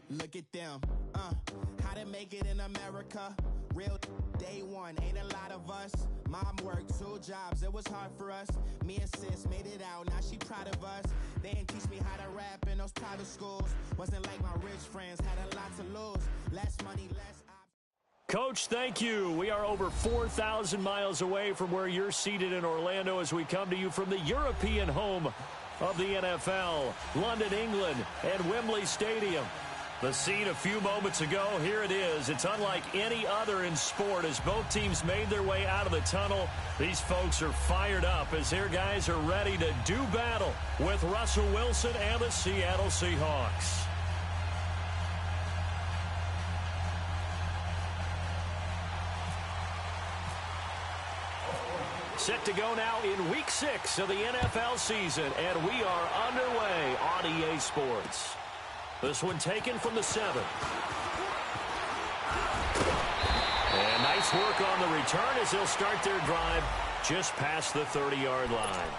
Look at them, how to make it in America. Real day one, ain't a lot of us. Mom worked 2 jobs, it was hard for us. Me and sis made it out, now she proud of us. They didn't teach me how to rap in those private schools. Wasn't like my rich friends, had a lot to lose. Less money, less Coach, thank you. We are over 4,000 miles away from where you're seated in Orlando as we come to you from the European home of the NFL, London, England, and Wembley Stadium. The scene a few moments ago, here it is. It's unlike any other in sport as both teams made their way out of the tunnel. These folks are fired up as their guys are ready to do battle with Russell Wilson and the Seattle Seahawks. Set to go now in Week 6 of the NFL season, and we are underway on EA Sports. This one taken from the 7. And nice work on the return as they'll start their drive just past the 30-yard line.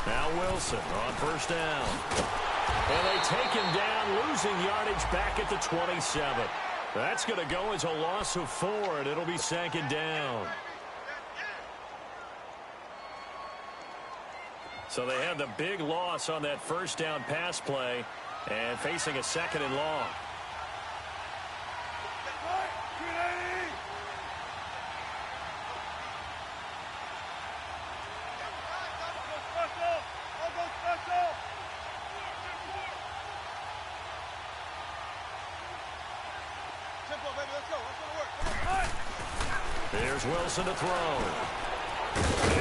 Now Wilson on first down. And they take him down, losing yardage back at the 27. That's going to go as a loss of 4, and it'll be second down. So they had the big loss on that first down pass play and facing a second and long. There's Wilson to throw.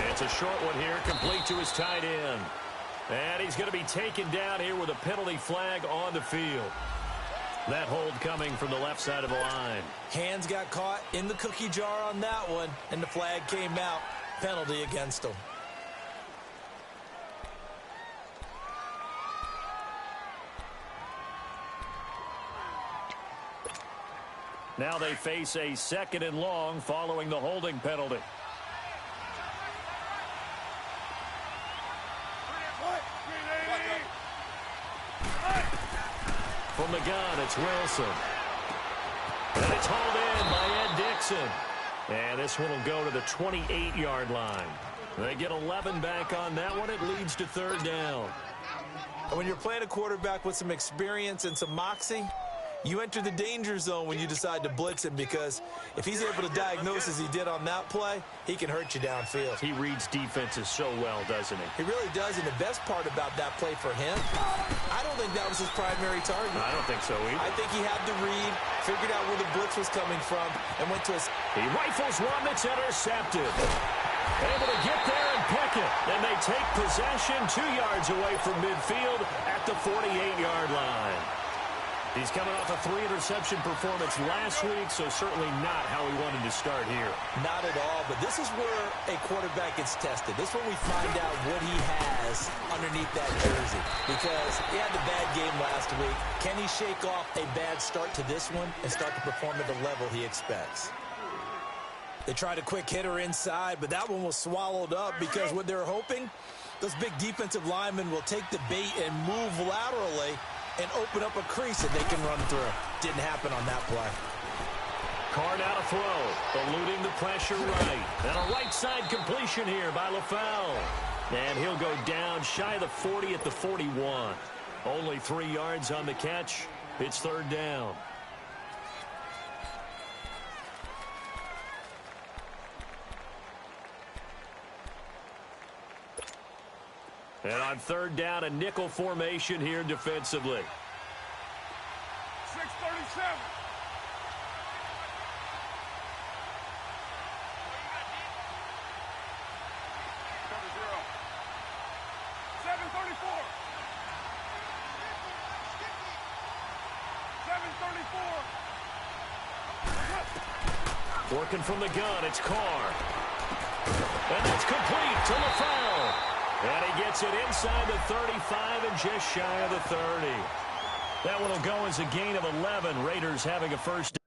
It's a short one here, complete to his tight end. And he's going to be taken down here with a penalty flag on the field. That hold coming from the left side of the line. Hands got caught in the cookie jar on that one, and the flag came out. Penalty against him. Now they face a second and long following the holding penalty. From the gun, it's Wilson. And it's hauled in by Ed Dixon. And this one will go to the 28-yard line. They get 11 back on that one. It leads to third down. When you're playing a quarterback with some experience and some moxie, you enter the danger zone when you decide to blitz him, because if he's able to diagnose as he did on that play, he can hurt you downfield. He reads defenses so well, doesn't he? He really does, and the best part about that play for him, I don't think that was his primary target. I don't think so either. I think he had to read, figured out where the blitz was coming from, and went to his... He rifles one that's intercepted. Able to get there and pick it. And they take possession 2 yards away from midfield at the 48-yard line. He's coming off a 3-interception performance last week, so certainly not how he wanted to start here. Not at all, but this is where a quarterback gets tested. This is when we find out what he has underneath that jersey, because he had the bad game last week. Can he shake off a bad start to this one and start to perform at the level he expects? They tried a quick hitter inside, but that one was swallowed up because what they're hoping, those big defensive linemen will take the bait and move laterally and open up a crease that they can run through. Didn't happen on that play. Carr now to throw, eluding the pressure right. And a right side completion here by LaFell. And he'll go down shy of the 40 at the 41. Only 3 yards on the catch. It's third down. And on third down, a nickel formation here defensively. 6:37. Cover 0. 7:34. 7:34. Working from the gun, it's Carr. And that's complete to LaFell. And he gets it inside the 35 and just shy of the 30. That one will go as a gain of 11. Raiders having a first down.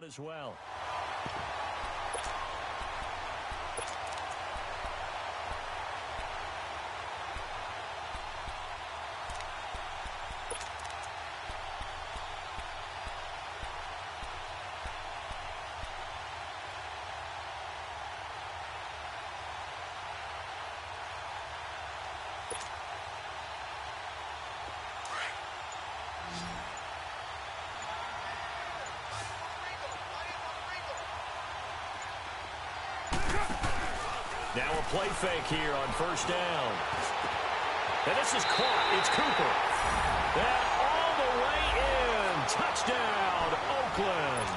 out as well. Now a play fake here on first down. And this is caught. It's Cooper. And all the way in. Touchdown, Oakland.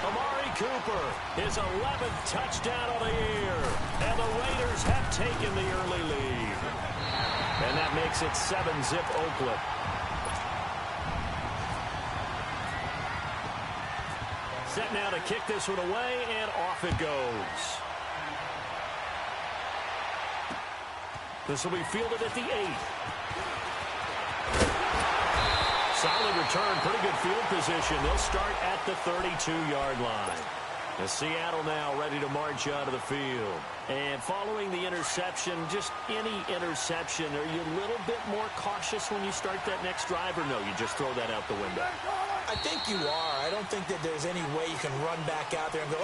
Amari Cooper, his 11th touchdown of the year. And the Raiders have taken the early lead. And that makes it 7-zip Oakland. Set now to kick this one away, and off it goes. This will be fielded at the 8. Solid return, pretty good field position. They'll start at the 32-yard line. And Seattle now ready to march out of the field. And following the interception, just any interception, are you a little bit more cautious when you start that next drive, or no, you just throw that out the window? I think you are. I don't think that there's any way you can run back out there and go,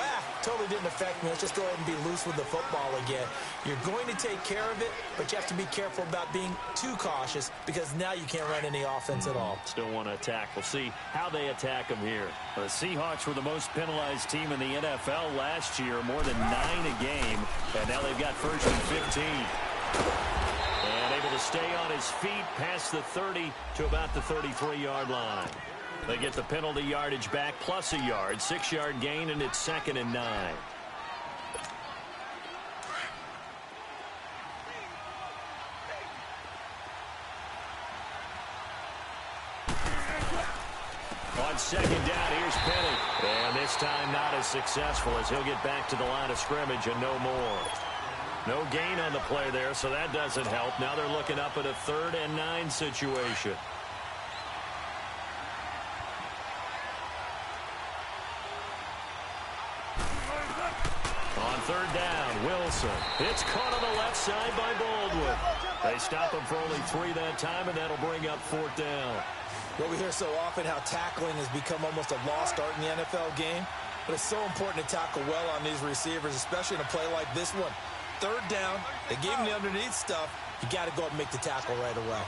totally didn't affect me. Let's just go ahead and be loose with the football again. You're going to take care of it, but you have to be careful about being too cautious because now you can't run any offense at all. Still want to attack. We'll see how they attack them here. The Seahawks were the most penalized team in the NFL last year, more than 9 a game, and now they've got first and 15. And able to stay on his feet past the 30 to about the 33-yard line. They get the penalty yardage back plus a yard, 6-yard gain, and it's 2nd and 9. On 2nd down, here's Penny. And this time not as successful as he'll get back to the line of scrimmage and no more. No gain on the play there, so that doesn't help. Now they're looking up at a 3rd and 9 situation. On 3rd down, Wilson. It's caught on the left side by Baldwin. They stop him for only 3 that time, and that'll bring up 4th down. Well, we hear so often how tackling has become almost a lost art in the NFL game. But it's so important to tackle well on these receivers, especially in a play like this one. 3rd down, they gave him the underneath stuff. You got to go up and make the tackle right away.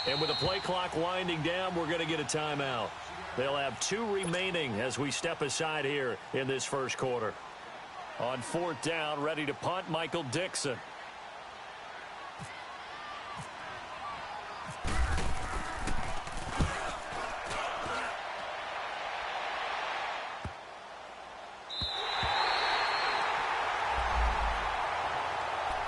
And with the play clock winding down, we're going to get a timeout. They'll have 2 remaining as we step aside here in this first quarter. On 4th down, ready to punt, Michael Dixon.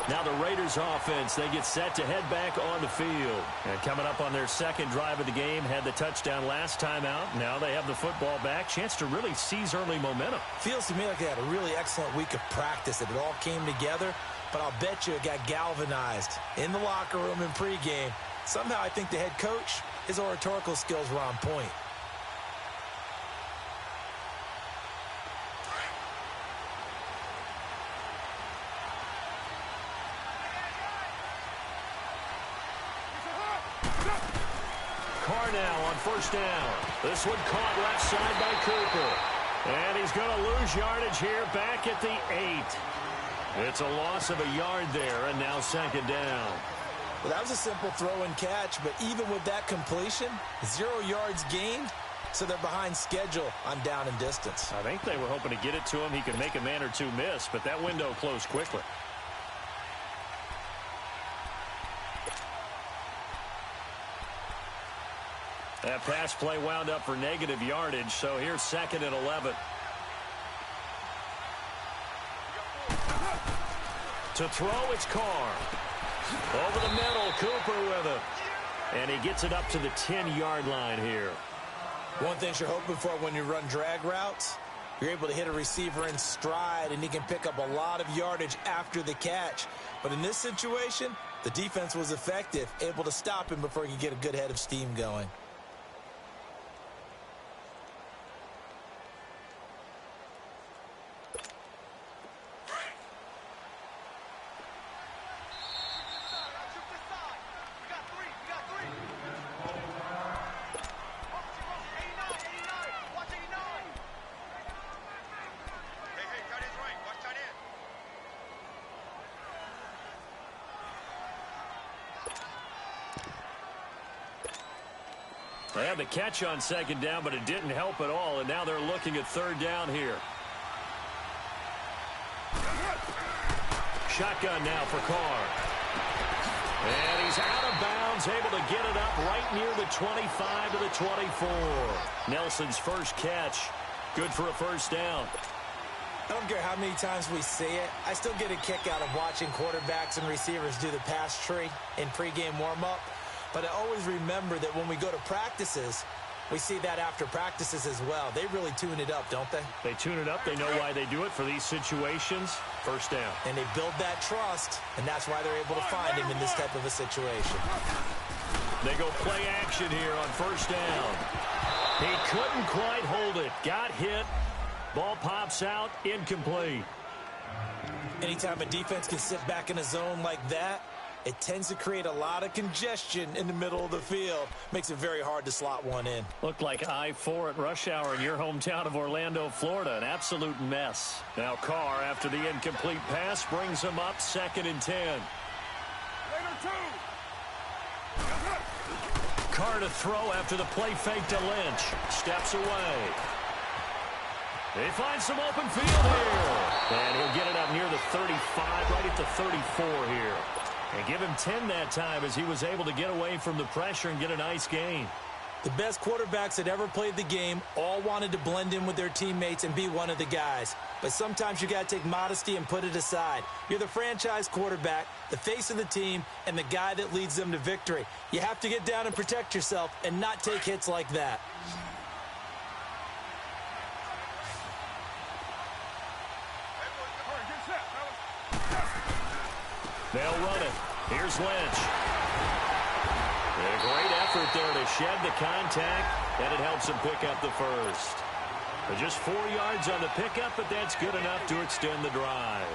Now the Raiders offense, they get set to head back on the field. And coming up on their 2nd drive of the game, had the touchdown last time out. Now they have the football back. Chance to really seize early momentum. Feels to me like they had a really excellent week of practice. It all came together, but I'll bet you it got galvanized in the locker room in pregame. Somehow I think the head coach, his oratorical skills were on point. Now on 1st down. This one caught left side by Cooper. And he's going to lose yardage here back at the 8. It's a loss of a yard there, and now 2nd down. Well, that was a simple throw and catch, but even with that completion, 0 yards gained, so they're behind schedule on down and distance. I think they were hoping to get it to him. He could make a man or two miss, but that window closed quickly. That pass play wound up for negative yardage, so here's 2nd and 11. To throw, it's Carr. Over the middle, Cooper with it. And he gets it up to the 10-yard line here. One thing you're hoping for when you run drag routes, you're able to hit a receiver in stride, and he can pick up a lot of yardage after the catch. But in this situation, the defense was effective, able to stop him before he could get a good head of steam going. They had the catch on second down, but it didn't help at all, and now they're looking at third down here. Shotgun now for Carr. And he's out of bounds, able to get it up right near the 25 to the 24. Nelson's first catch, good for a first down. I don't care how many times we see it, I still get a kick out of watching quarterbacks and receivers do the pass tree in pregame warm-up. But I always remember that when we go to practices, we see that after practices as well. They really tune it up, don't they? They tune it up. They know why they do it for these situations. First down. And they build that trust, and that's why they're able to find him in this type of a situation. They go play action here on first down. He couldn't quite hold it. Got hit. Ball pops out. Incomplete. Anytime a defense can sit back in a zone like that, it tends to create a lot of congestion in the middle of the field. Makes it very hard to slot one in. Looked like I-4 at rush hour in your hometown of Orlando, Florida. An absolute mess. Now Carr, after the incomplete pass, brings him up 2nd and 10. Carr to throw after the play fake to Lynch. Steps away. He finds some open field here. And he'll get it up near the 35, right at the 34 here. And give him 10 that time as he was able to get away from the pressure and get a nice gain. The best quarterbacks that ever played the game all wanted to blend in with their teammates and be one of the guys. But sometimes you got to take modesty and put it aside. You're the franchise quarterback, the face of the team, and the guy that leads them to victory. You have to get down and protect yourself and not take hits like that. They'll run it. Here's Lynch. A great effort there to shed the contact, and it helps him pick up the first. But just 4 yards on the pickup, but that's good enough to extend the drive.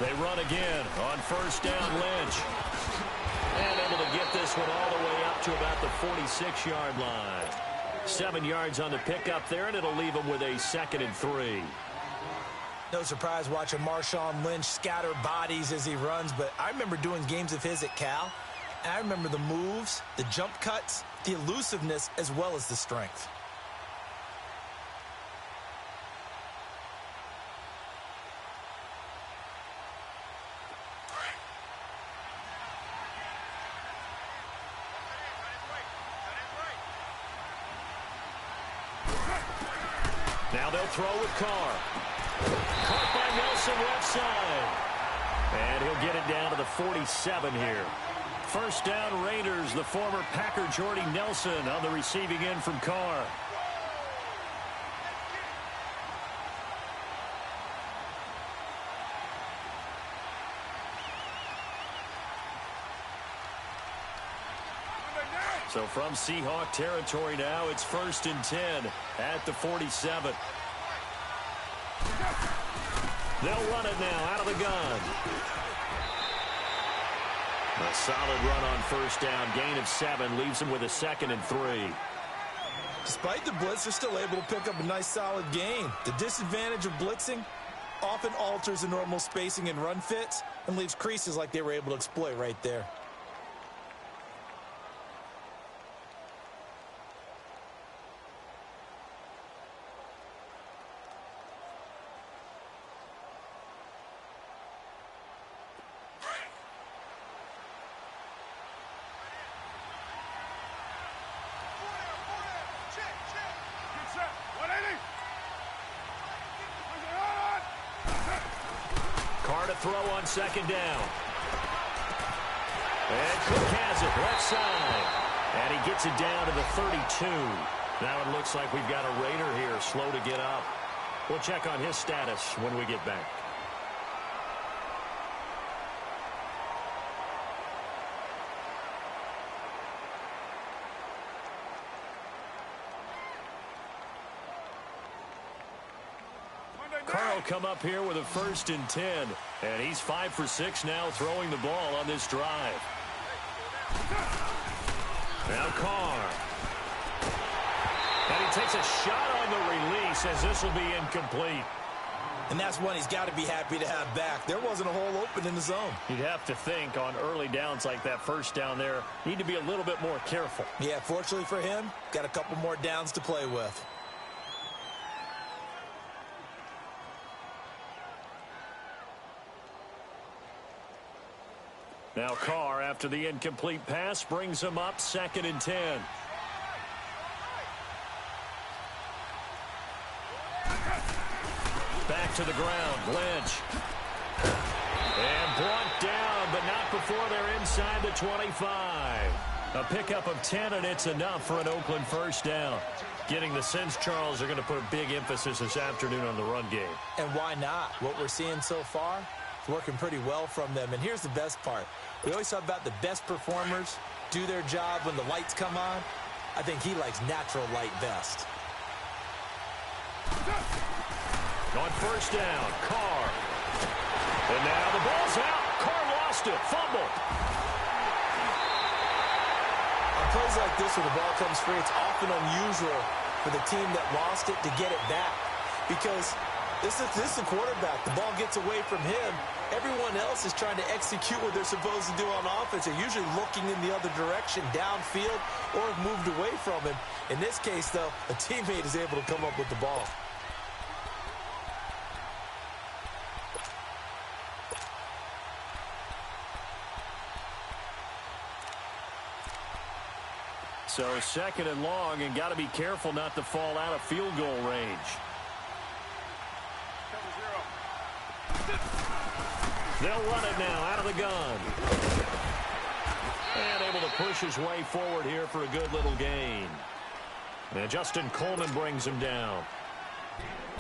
They run again on first down, Lynch. And able to get this one all the way up to about the 46-yard line. 7 yards on the pickup there, and it'll leave them with a 2nd and 3. No surprise watching Marshawn Lynch scatter bodies as he runs, but I remember doing games of his at Cal, and I remember the moves, the jump cuts, the elusiveness, as well as the strength. Now they'll throw with Carr. Caught by Nelson left side. And he'll get it down to the 47 here. First down Raiders, the former Packer Jordy Nelson on the receiving end from Carr. So from Seahawk territory now, it's 1st and 10 at the 47. They'll run it now out of the gun. A solid run on first down. Gain of 7 leaves them with a 2nd and 3. Despite the blitz, they're still able to pick up a nice solid gain. The disadvantage of blitzing often alters the normal spacing and run fits and leaves creases like they were able to exploit right there. Carr to throw on second down. And Cook has it, left side. And he gets it down to the 32. Now it looks like we've got a Raider here, slow to get up. We'll check on his status when we get back. Carr will come up here with a 1st and 10. And he's 5 for 6 now throwing the ball on this drive. Now Carr. And he takes a shot on the release as this will be incomplete. And that's one he's got to be happy to have back. There wasn't a hole open in the zone. You'd have to think on early downs like that first down there, need to be a little bit more careful. Yeah, fortunately for him, got a couple more downs to play with. Now Carr, after the incomplete pass, brings him up 2nd and 10. Back to the ground, Lynch. And brought down, but not before they're inside the 25. A pickup of 10, and it's enough for an Oakland first down. Getting the sense, Charles, are going to put a big emphasis this afternoon on the run game. And why not? What we're seeing so far, it's working pretty well from them. And here's the best part. We always talk about the best performers do their job when the lights come on. I think he likes natural light best. On first down, Carr. And now the ball's out. Carr lost it. Fumble. On plays like this where the ball comes free, it's often unusual for the team that lost it to get it back. Because this is the quarterback. The ball gets away from him. Everyone else is trying to execute what they're supposed to do on offense. They're usually looking in the other direction, downfield, or have moved away from him. In this case, though, a teammate is able to come up with the ball. So 2nd and long, and got to be careful not to fall out of field goal range. They'll run it now out of the gun. And able to push his way forward here for a good little gain. And Justin Coleman brings him down.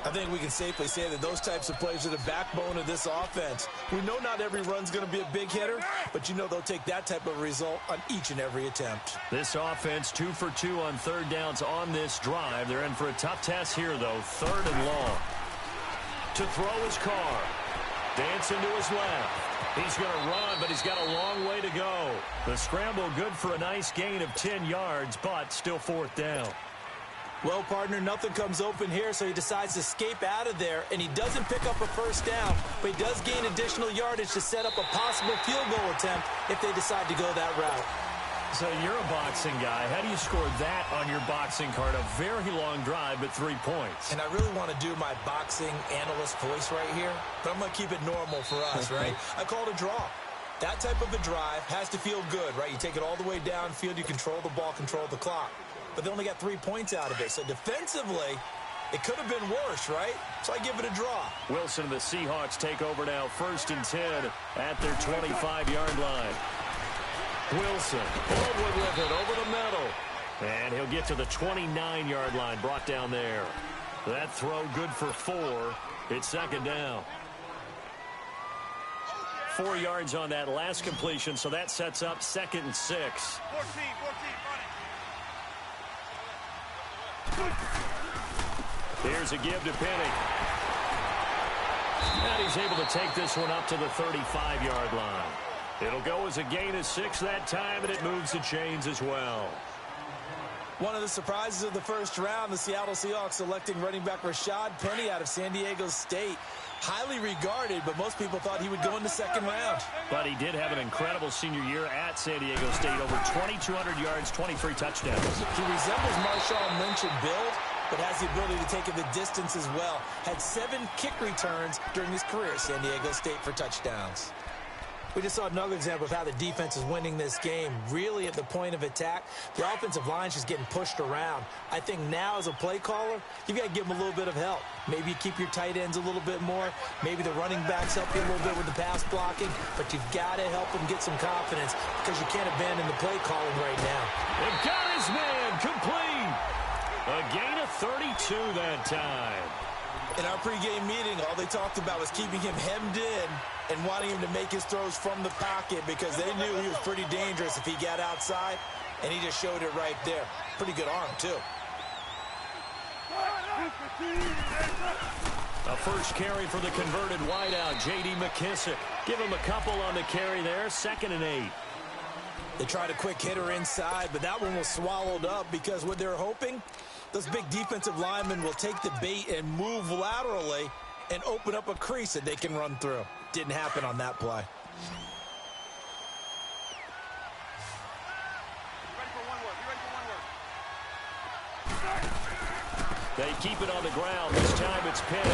I think we can safely say that those types of plays are the backbone of this offense. We know not every run's going to be a big hitter, but you know they'll take that type of result on each and every attempt. This offense 2 for 2 on 3rd downs on this drive. They're in for a tough task here, though. 3rd and long. To throw his Carr. Dancing to his left. He's going to run, but he's got a long way to go. The scramble good for a nice gain of 10 yards, but still 4th down. Well, partner, nothing comes open here, so he decides to escape out of there, and he doesn't pick up a first down, but he does gain additional yardage to set up a possible field goal attempt if they decide to go that route. So you're a boxing guy. How do you score that on your boxing card? A very long drive, but 3 points. And I really want to do my boxing analyst voice right here, but I'm going to keep it normal for us, right? I call it a draw. That type of a drive has to feel good, right? You take it all the way downfield, you control the ball, control the clock. But they only got 3 points out of it. So defensively, it could have been worse, right? So I give it a draw. Wilson and the Seahawks take over now, 1st and 10 at their 25-yard line. Wilson, forward with it, over the middle. And he'll get to the 29-yard line, brought down there. That throw good for 4. It's 2nd down. 4 yards on that last completion, so that sets up 2nd and 6. 14, Here's a give to Penny. And he's able to take this one up to the 35-yard line. It'll go as a gain of 6 that time, and it moves the chains as well. One of the surprises of the first round, the Seattle Seahawks selecting running back Rashad Penny out of San Diego State. Highly regarded, but most people thought he would go in the 2nd round. But he did have an incredible senior year at San Diego State. Over 2,200 yards, 23 touchdowns. He resembles Marshawn Lynch in build, but has the ability to take it the distance as well. Had 7 kick returns during his career at San Diego State for touchdowns. We just saw another example of how the defense is winning this game. Really at the point of attack, the offensive line is just getting pushed around. I think now as a play caller, you've got to give them a little bit of help. Maybe you keep your tight ends a little bit more. Maybe the running backs help you a little bit with the pass blocking. But you've got to help them get some confidence because you can't abandon the play calling right now. They got his man complete. A gain of 32 that time. In our pregame meeting, all they talked about was keeping him hemmed in and wanting him to make his throws from the pocket because they knew he was pretty dangerous if he got outside, and he just showed it right there. Pretty good arm, too. A first carry for the converted wideout, J.D. McKissick. Give him a couple on the carry there, 2nd and 8. They tried a quick hitter inside, but that one was swallowed up because what they're hoping, those big defensive linemen will take the bait and move laterally and open up a crease that they can run through. Didn't happen on that play. They keep it on the ground. This time it's Penny.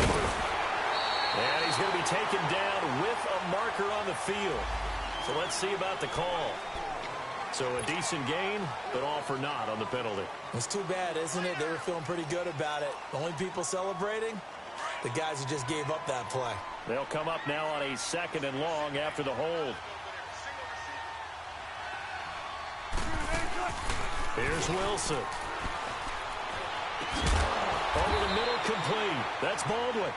And he's going to be taken down with a marker on the field. So let's see about the call. So a decent gain, but all for naught on the penalty. It's too bad, isn't it? They were feeling pretty good about it. The only people celebrating, the guys who just gave up that play. They'll come up now on a 2nd and long after the hold. Here's Wilson. Over the middle, complete. That's Baldwin.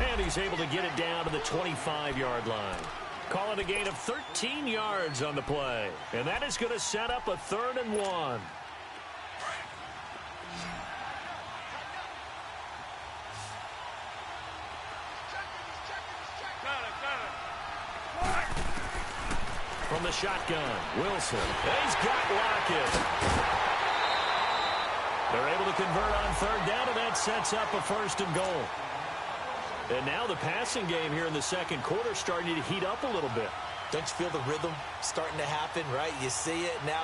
And he's able to get it down to the 25-yard line. Calling a gain of 13 yards on the play. And that is going to set up a 3rd and 1. From the shotgun, Wilson. He's got Lockett. They're able to convert on 3rd down, and that sets up a 1st and goal. And now the passing game here in the 2nd quarter starting to heat up a little bit. Don't you feel the rhythm starting to happen, right? You see it now.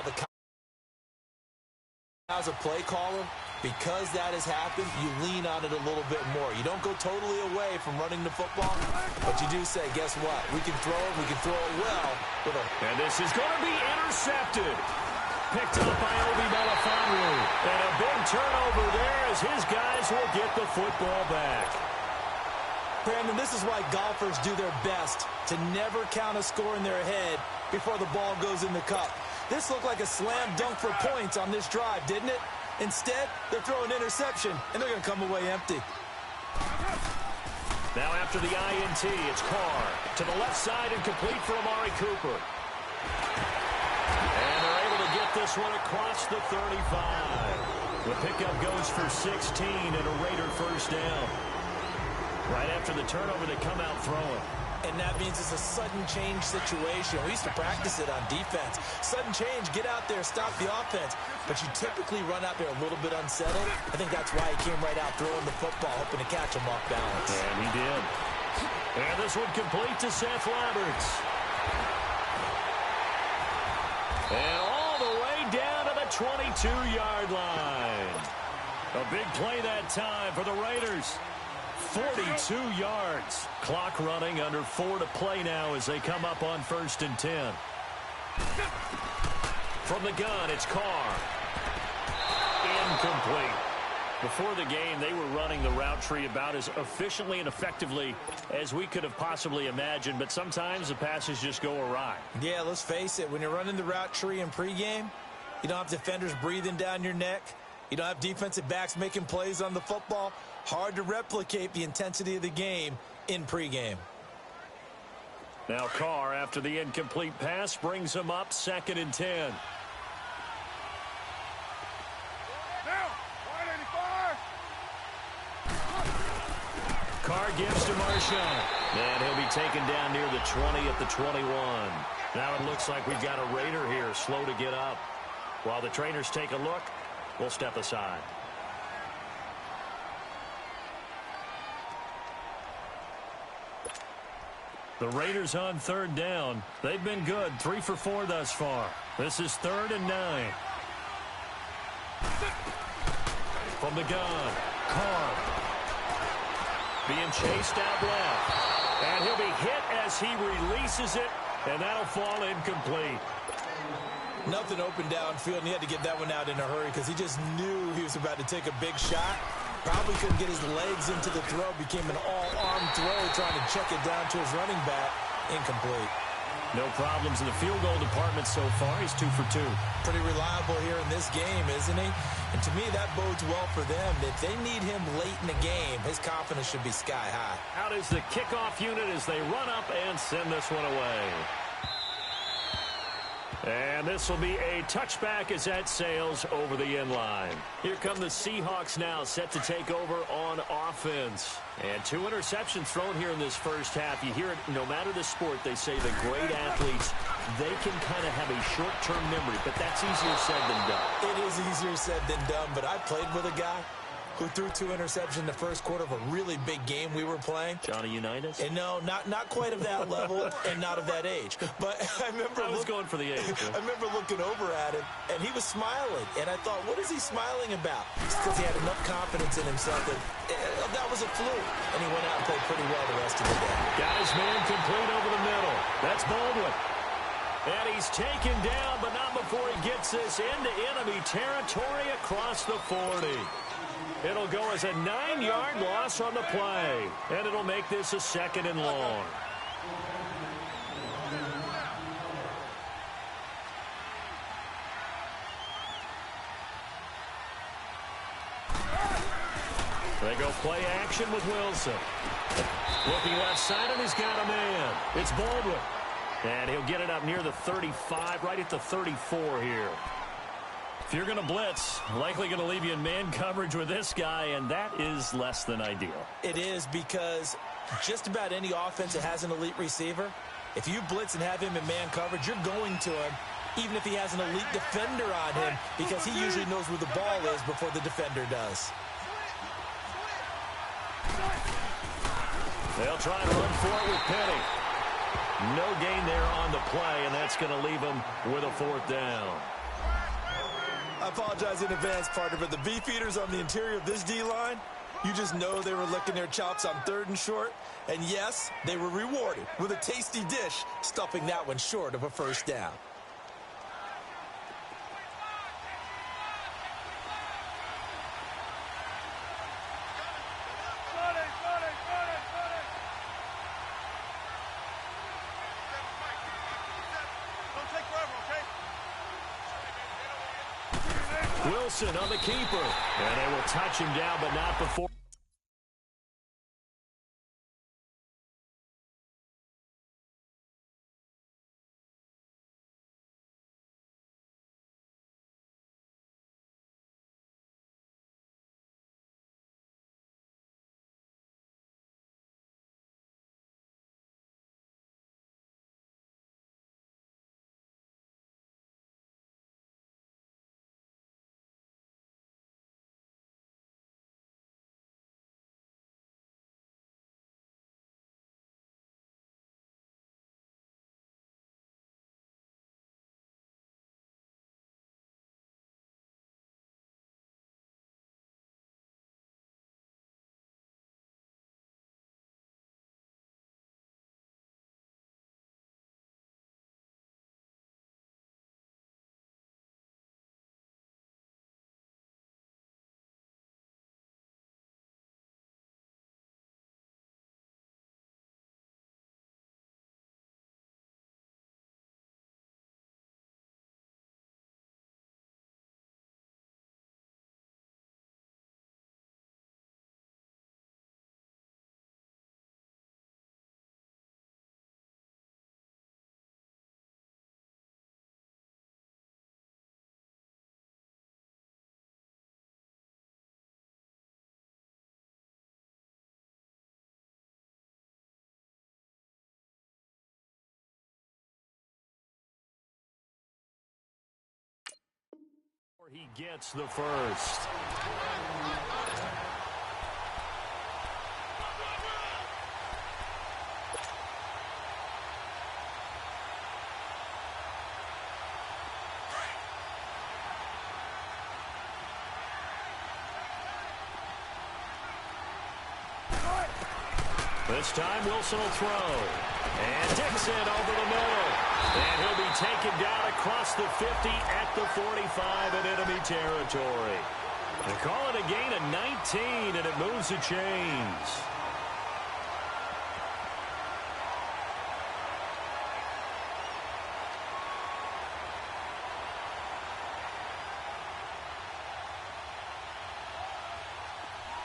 As a play caller, because that has happened, you lean on it a little bit more. You don't go totally away from running the football, but you do say, guess what? We can throw it. We can throw it well. And this is going to be intercepted. Picked up by Obi Melifonwu. And a big turnover there as his guys will get the football back. Brandon, this is why golfers do their best to never count a score in their head before the ball goes in the cup. This looked like a slam dunk for points on this drive, didn't it? Instead, they're throwing interception, and they're going to come away empty. Now after the INT, it's Carr to the left side and complete for Amari Cooper. And they're able to get this one across the 35. The pickup goes for 16 and a Raider 1st down. Right after the turnover, they come out throwing. And that means it's a sudden change situation. We used to practice it on defense. Sudden change, get out there, stop the offense. But you typically run out there a little bit unsettled. I think that's why he came right out throwing the football, hoping to catch him off balance. And he did. And this one complete to Seth Lamberts. And all the way down to the 22-yard line. A big play that time for the Raiders. 42 yards. Clock running, under 4 to play now as they come up on 1st and 10. From the gun, it's Carr. Incomplete. Before the game, they were running the route tree about as efficiently and effectively as we could have possibly imagined, but sometimes the passes just go awry. Yeah, let's face it. When you're running the route tree in pregame, you don't have defenders breathing down your neck. You don't have defensive backs making plays on the football. Hard to replicate the intensity of the game in pregame. Now Carr, after the incomplete pass, brings him up 2nd and 10. Carr gives to Marshawn. And he'll be taken down near the 20 at the 21. Now it looks like we've got a Raider here, slow to get up. While the trainers take a look, we'll step aside. The Raiders on 3rd down. They've been good, 3 for 4 thus far. This is 3rd and 9. From the gun, Carr. Being chased out left. And he'll be hit as he releases it And that'll fall incomplete. Nothing open downfield, and he had to get that one out in a hurry because he just knew he was about to take a big shot. Probably couldn't get his legs into the throw. Became an all-arm throw, trying to check it down to his running back. Incomplete. No problems in the field goal department so far. He's 2 for 2. Pretty reliable here in this game, isn't he? And to me, that bodes well for them. If they need him late in the game, his confidence should be sky high. Out is the kickoff unit as they run up and send this one away. And this will be a touchback as that sails over the end line. Here come the Seahawks now, set to take over on offense. And 2 interceptions thrown here in this first half. You hear it, no matter the sport, they say the great athletes, they can kind of have a short-term memory, but that's easier said than done. It is easier said than done, but I played with a guy who threw 2 interceptions in the first quarter of a really big game we were playing. Johnny Unitas? And no, not quite of that level and not of that age. But I remember I was going for the age. I remember looking over at him, and he was smiling. And I thought, what is he smiling about? It's because he had enough confidence in himself that was a fluke. And he went out and played pretty well the rest of the day. Guys, man, complete over the middle. That's Baldwin. And he's taken down, but not before he gets this into enemy territory across the 40. It'll go as a 9-yard loss on the play. And it'll make this a 2nd and long. They go play action with Wilson. Looking left side, and he's got a man. It's Baldwin. And he'll get it up near the 35, right at the 34 here. If you're going to blitz, likely going to leave you in man coverage with this guy, and that is less than ideal. It is, because just about any offense that has an elite receiver, if you blitz and have him in man coverage, you're going to him, even if he has an elite defender on him, because he usually knows where the ball is before the defender does. They'll try and run for it with Penny. No gain there on the play, and that's going to leave him with a 4th down. I apologize in advance, partner, but the beefeaters on the interior of this D-line, you just know they were licking their chops on 3rd and short. And yes, they were rewarded with a tasty dish, stuffing that one short of a 1st down. Wilson on the keeper. And they will touch him down, but not before. He gets the first. This time Wilson will throw. And Dixon over the middle. And he'll be taken down across the 50 at the 45 in enemy territory. They call it a gain of 19, and it moves the chains.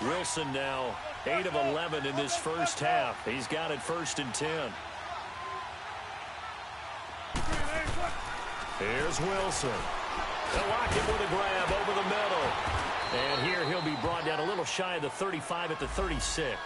Wilson now 8 of 11 in this first half. He's got it 1st and 10. Here's Wilson. They'll lock it with a grab over the middle. And here he'll be brought down a little shy of the 35 at the 36.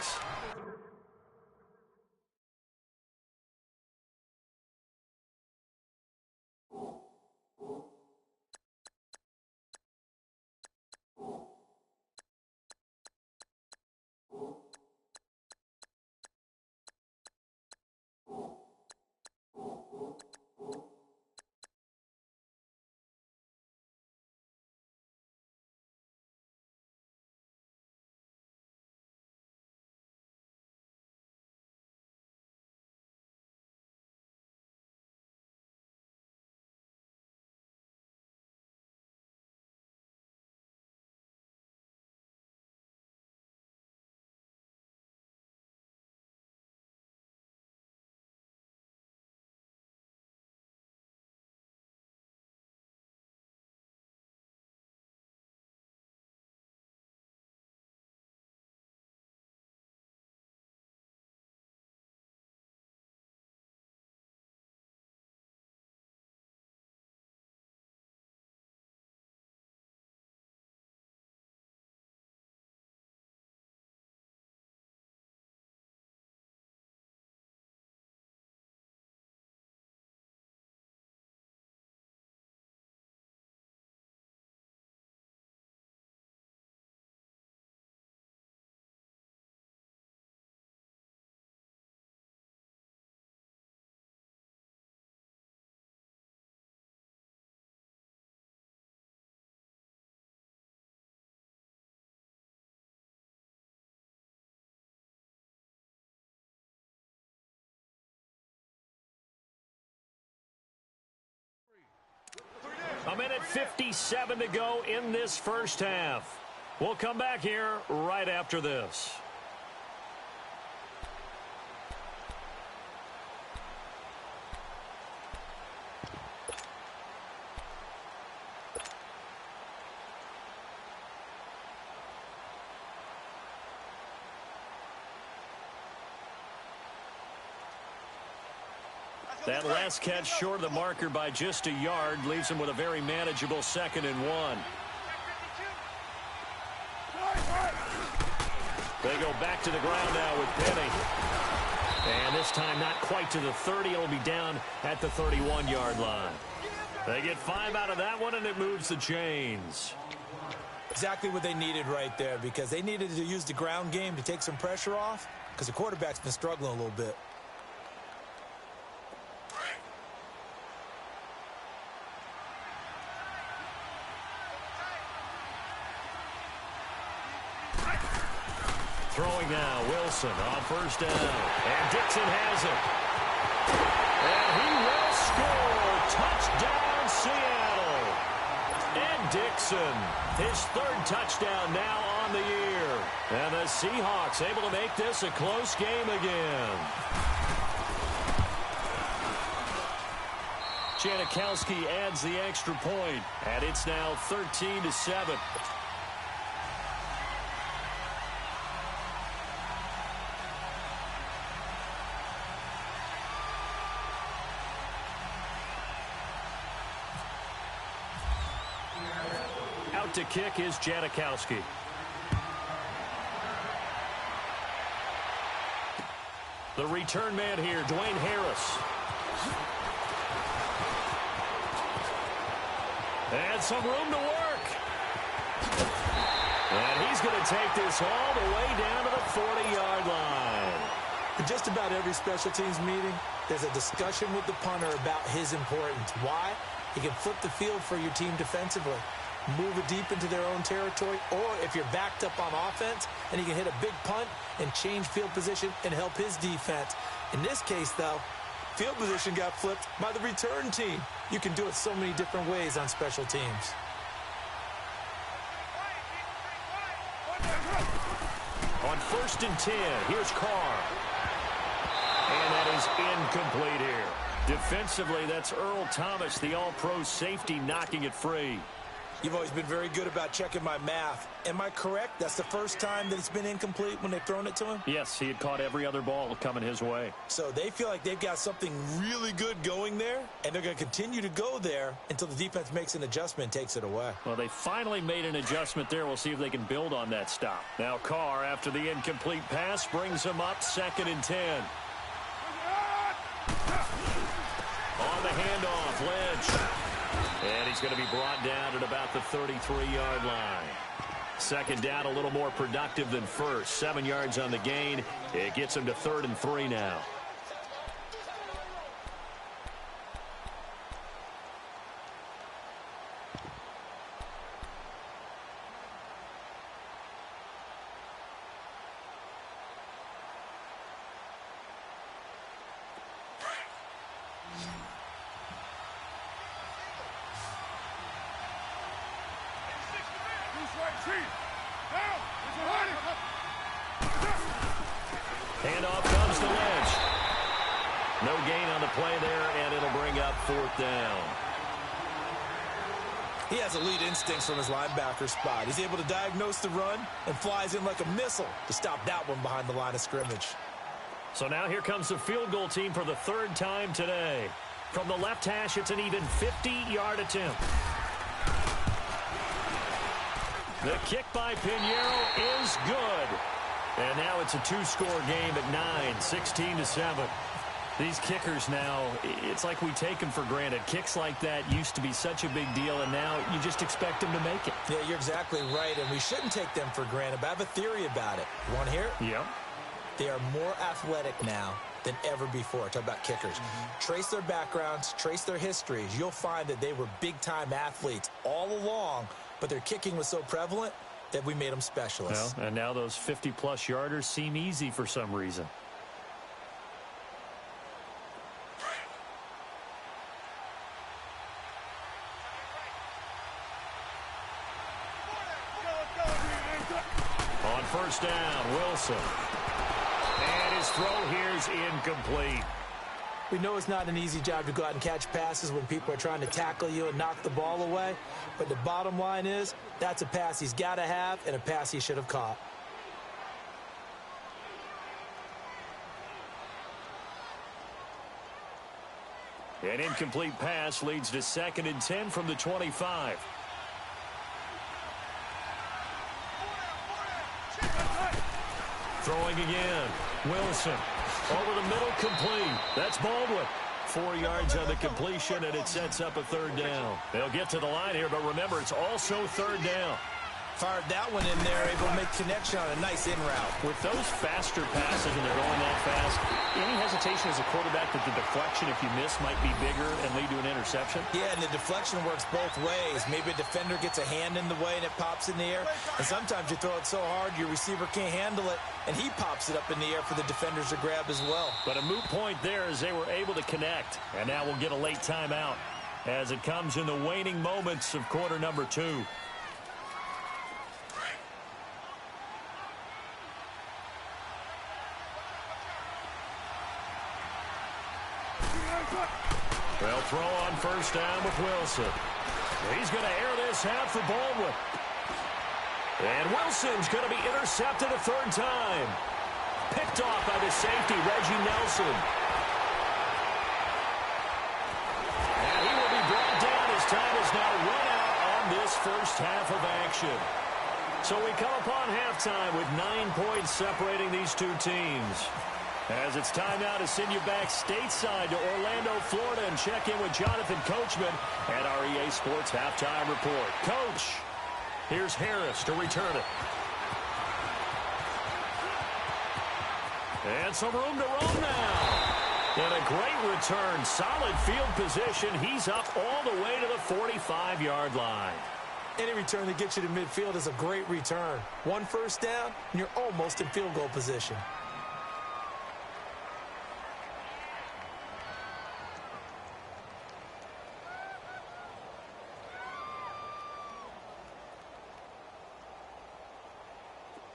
A minute 57 to go in this first half. We'll come back here right after this. That last catch short of the marker by just a yard leaves him with a very manageable 2nd and 1. They go back to the ground now with Penny. And this time not quite to the 30. It'll be down at the 31-yard line. They get 5 out of that one, and it moves the chains. Exactly what they needed right there, because they needed to use the ground game to take some pressure off, because the quarterback's been struggling a little bit. Throwing now, Wilson on 1st down. And Dixon has it. And he will score. Touchdown, Seattle. And Dixon, his 3rd touchdown now on the year. And the Seahawks able to make this a close game again. Janikowski adds the extra point. And it's now 13-7. To kick is Janikowski. The return man here, Dwayne Harris. And some room to work. And he's going to take this all the way down to the 40-yard line. In just about every special teams meeting, there's a discussion with the punter about his importance. Why? He can flip the field for your team defensively. move it deep into their own territory, or if you're backed up on offense and he can hit a big punt and change field position and help his defense. In this case, though, field position got flipped by the return team. You can do it so many different ways on special teams. On 1st and 10, here's Carr. And that is incomplete here. Defensively, that's Earl Thomas, the all-pro safety, knocking it free. You've always been very good about checking my math. Am I correct? That's the first time that it's been incomplete when they've thrown it to him? Yes, he had caught every other ball coming his way. So they feel like they've got something really good going there, and they're going to continue to go there until the defense makes an adjustment and takes it away. Well, they finally made an adjustment there. We'll see if they can build on that stop. Now Carr, after the incomplete pass, brings him up 2nd and 10. On the handoff, Lynch. And he's going to be brought down at about the 33-yard line. 2nd down, a little more productive than first. 7 yards on the gain. It gets him to 3rd and 3 now. Handoff comes to Lynch. No gain on the play there, and it'll bring up 4th down. He has elite instincts from his linebacker spot. He's able to diagnose the run and flies in like a missile to stop that one behind the line of scrimmage. So now here comes the field goal team for the 3rd time today. From the left hash, it's an even 50-yard attempt. The kick by Pinheiro is good. And now it's a 2-score game at 9, 16-7. These kickers now, it's like we take them for granted. Kicks like that used to be such a big deal, and now you just expect them to make it. Yeah, you're exactly right, and we shouldn't take them for granted, but I have a theory about it. You want to hear it? Yeah. They are more athletic now than ever before. Talk about kickers. Trace their backgrounds, trace their histories. You'll find that they were big-time athletes all along, but their kicking was so prevalent that we made them specialists. Well, and now those 50-plus yarders seem easy for some reason. On 1st down, Wilson. And his throw here is incomplete. We know it's not an easy job to go out and catch passes when people are trying to tackle you and knock the ball away. But the bottom line is, that's a pass he's got to have and a pass he should have caught. An incomplete pass leads to 2nd and 10 from the 25. Throwing again. Wilson. Over the middle, complete. That's Baldwin. 4 yards on the completion, and it sets up a 3rd down. They'll get to the line here, but remember, it's also 3rd down. Fired that one in there, able to make connection on a nice in route. With those faster passes and they're going that fast, any hesitation as a quarterback that the deflection, if you miss, might be bigger and lead to an interception? Yeah, and the deflection works both ways. Maybe a defender gets a hand in the way and it pops in the air. And sometimes you throw it so hard your receiver can't handle it, and he pops it up in the air for the defenders to grab as well. But a moot point there as they were able to connect. And now we'll get a late timeout as it comes in the waning moments of quarter number 2. They'll throw on 1st down with Wilson. He's going to air this out for Baldwin. And Wilson's going to be intercepted a 3rd time. Picked off by the safety, Reggie Nelson. And he will be brought down. His time is now run out on this first half of action. So we come upon halftime with 9 points separating these two teams. As it's time now to send you back stateside to Orlando, Florida, and check in with Jonathan Coachman at our EA Sports Halftime Report. Coach, here's Harris to return it. And some room to roam now. And a great return. Solid field position. He's up all the way to the 45-yard line. Any return that gets you to midfield is a great return. One first down, and you're almost in field goal position.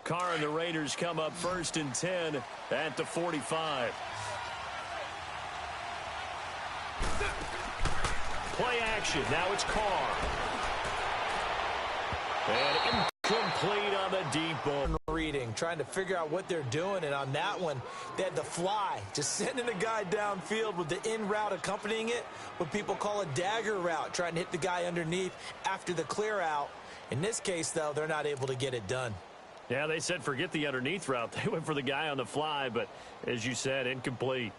Carr and the Raiders come up 1st and 10 at the 45. Play action. Now it's Carr. And incomplete on the deep ball. Reading, trying to figure out what they're doing, and on that one, they had to fly, just sending a guy downfield with the in route accompanying it, what people call a dagger route, trying to hit the guy underneath after the clear out. In this case, though, they're not able to get it done. Yeah, they said forget the underneath route. They went for the guy on the fly, but as you said, incomplete.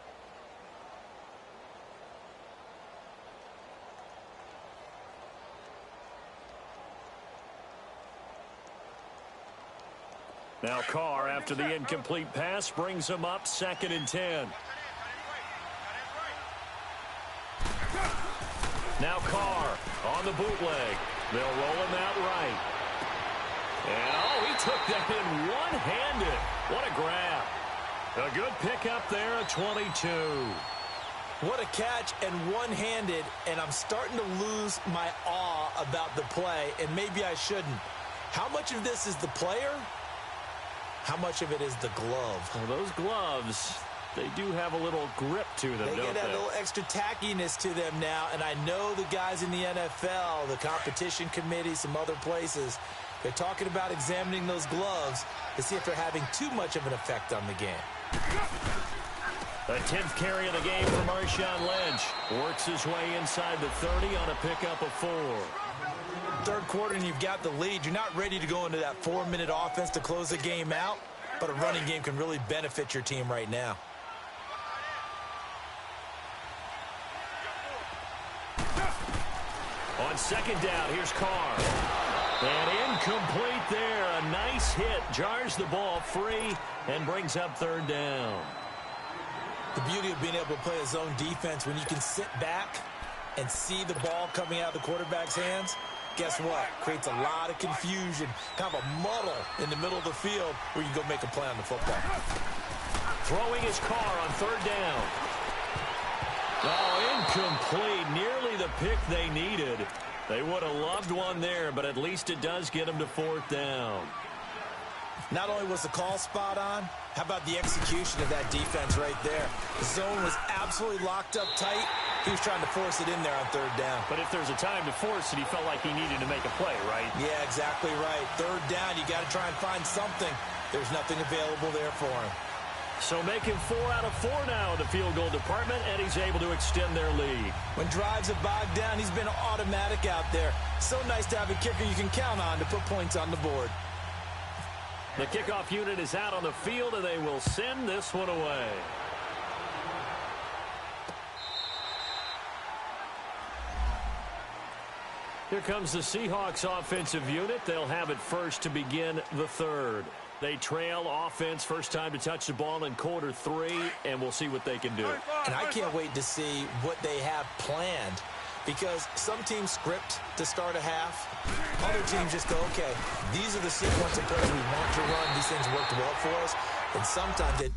Now Carr, after the incomplete pass, brings him up 2nd and 10. Now Carr on the bootleg. They'll roll him out right. And, oh, he took that in one-handed. What a grab. A good pickup there at 22. What a catch, and one-handed, and I'm starting to lose my awe about the play, and maybe I shouldn't. How much of this is the player? How much of it is the glove? Well, those gloves, they do have a little grip to them, They don't get that they? little extra tackiness to them now, and I know the guys in the NFL, the competition committee, some other places, they're talking about examining those gloves to see if they're having too much of an effect on the game. The 10th carry of the game for Marshawn Lynch. Works his way inside the 30 on a pickup of 4. Third quarter and you've got the lead. You're not ready to go into that 4-minute offense to close the game out, but a running game can really benefit your team right now. On 2nd down, here's Carr. And incomplete there. A nice hit. Jars the ball free and brings up 3rd down. The beauty of being able to play a zone defense when you can sit back and see the ball coming out of the quarterback's hands, guess what? Creates a lot of confusion, kind of a muddle in the middle of the field where you go make a play on the football. Throwing his Carr on 3rd down. Oh, incomplete. Nearly the pick they needed. They would have loved one there, but at least it does get them to 4th down. Not only was the call spot on, how about the execution of that defense right there? The zone was absolutely locked up tight. He was trying to force it in there on 3rd down. But if there's a time to force it, he felt like he needed to make a play, right? Yeah, exactly right. 3rd down, you got to try and find something. There's nothing available there for him. So making 4 out of 4 now in the field goal department, and he's able to extend their lead. When drives are bogged down, he's been automatic out there. So nice to have a kicker you can count on to put points on the board. The kickoff unit is out on the field, and they will send this one away. Here comes the Seahawks offensive unit. They'll have it first to begin the 3rd. They trail offense, first time to touch the ball in quarter 3, and we'll see what they can do. And I can't wait to see what they have planned, because some teams script to start a half. Other teams just go, okay, these are the sequence of plays we want to run. These things worked well for us. And sometimes it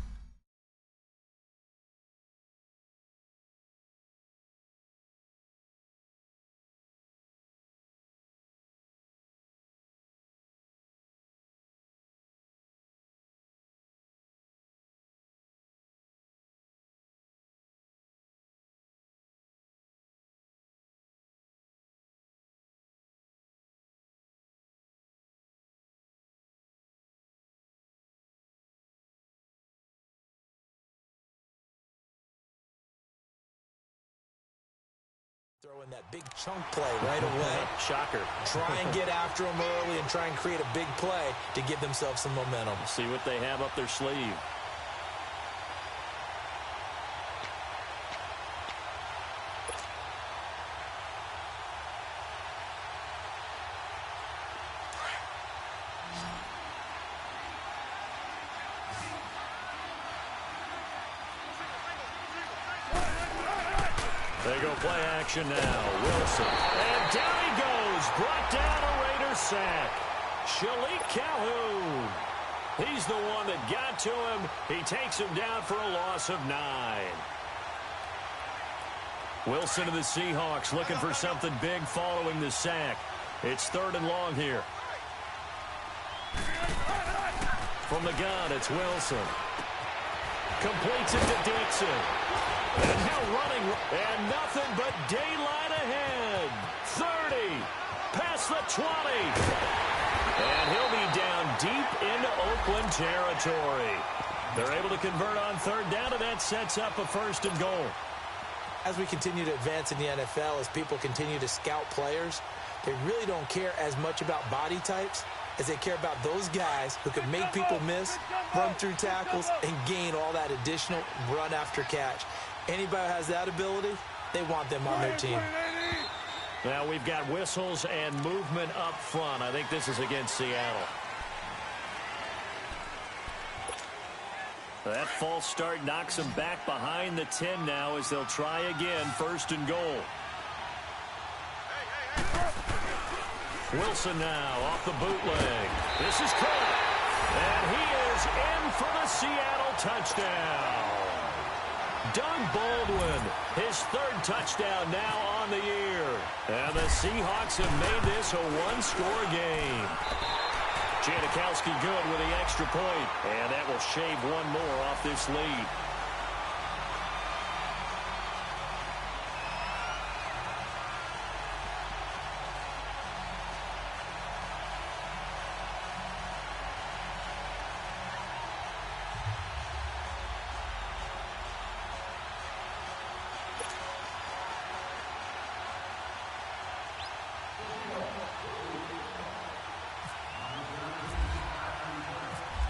throw in that big chunk play right away. Shocker. Try and get after them early and try and create a big play to give themselves some momentum. See what they have up their sleeve. They go play action now. Wilson. And down he goes. Brought down a Raider sack. Shalik Calhoun. He's the one that got to him. He takes him down for a loss of 9. Wilson of the Seahawks looking for something big following the sack. It's 3rd and long here. From the gun, it's Wilson. Completes it to Dixon. And now running, and nothing but daylight ahead. 30, past the 20. And he'll be down deep into Oakland territory. They're able to convert on 3rd down, and that sets up a 1st and goal. As we continue to advance in the NFL, as people continue to scout players, they really don't care as much about body types as they care about those guys who can make people miss, run through tackles, and gain all that additional run after catch. Anybody who has that ability, they want them on their team. Now we've got whistles and movement up front. I think this is against Seattle. That false start knocks them back behind the 10 now as they'll try again. 1st and goal. Wilson now off the bootleg. This is caught. And he is in for the Seattle touchdown. Doug Baldwin, his 3rd touchdown now on the year. And the Seahawks have made this a 1-score game. Janikowski good with the extra point. And that will shave one more off this lead.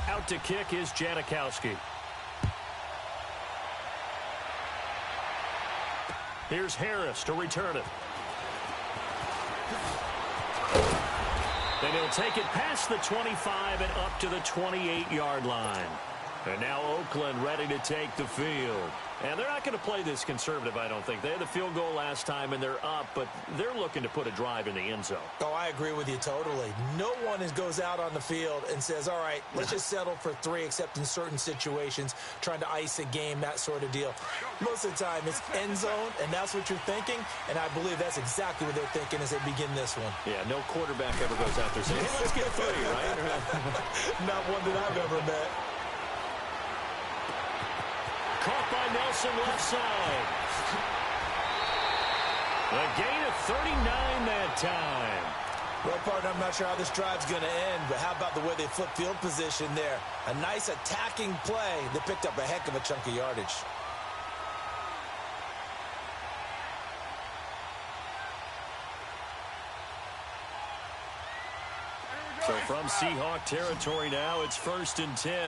Out to kick is Janikowski. Here's Harris to return it. And he'll take it past the 25 and up to the 28-yard line. And now Oakland ready to take the field. And they're not going to play this conservative, I don't think. They had the field goal last time, and they're up, but they're looking to put a drive in the end zone. Oh, I agree with you totally. No one goes out on the field and says, all right, let's just settle for 3, except in certain situations, trying to ice a game, that sort of deal. Most of the time, it's end zone, and that's what you're thinking, and I believe that's exactly what they're thinking as they begin this one. Yeah, no quarterback ever goes out there saying, hey, let's get 3, right? Not one that I've ever met. Caught by Nelson left side. A gain of 39 that time. Well, partner, I'm not sure how this drive's going to end, but how about the way they flip field position there? A nice attacking play that picked up a heck of a chunk of yardage. So from Seahawk territory now, it's 1st and 10.